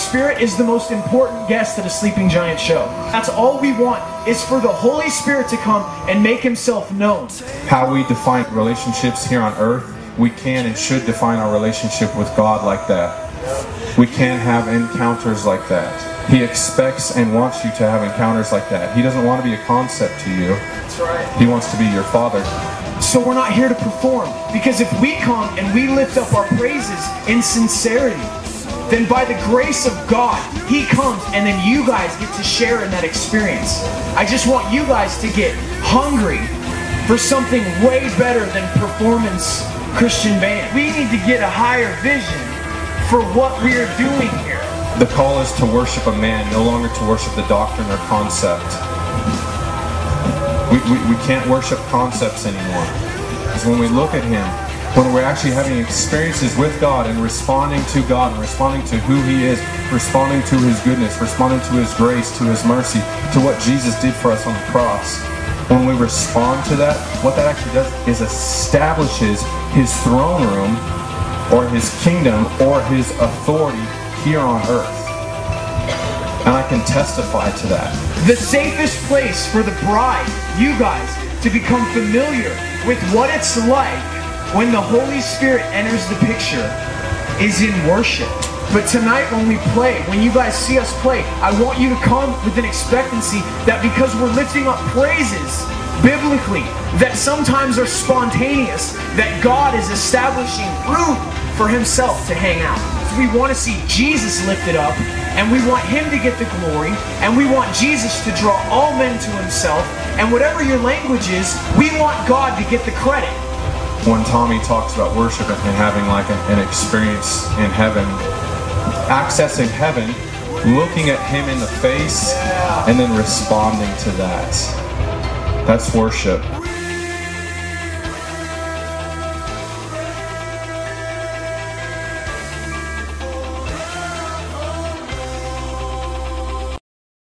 Spirit is the most important guest at a Sleeping Giant show. That's all we want, is for the Holy Spirit to come and make himself known. How we define relationships here on earth, we can and should define our relationship with God like that. We can have encounters like that. He expects and wants you to have encounters like that. He doesn't want to be a concept to you. That's right. He wants to be your Father. So we're not here to perform, because if we come and we lift up our praises in sincerity, then by the grace of God, he comes and then you guys get to share in that experience. I just want you guys to get hungry for something way better than performance Christian band. We need to get a higher vision for what we're doing here. The call is to worship a man, no longer to worship the doctrine or concept. We can't worship concepts anymore. Because when we look at him, when we're actually having experiences with God and responding to God and responding to who he is, responding to his goodness, responding to his grace, to his mercy, to what Jesus did for us on the cross, when we respond to that, what that actually does is establishes his throne room or his kingdom or his authority here on earth. And I can testify to that. The safest place for the bride, you guys, to become familiar with what it's like when the Holy Spirit enters the picture is in worship. But tonight when we play, when you guys see us play, I want you to come with an expectancy that because we're lifting up praises biblically that sometimes are spontaneous, that God is establishing room for himself to hang out. We want to see Jesus lifted up, and we want him to get the glory, and we want Jesus to draw all men to himself, and whatever your language is, we want God to get the credit. When Tommy talks about worship and having like an experience in heaven, accessing heaven, looking at him in the face, and then responding to that. That's worship.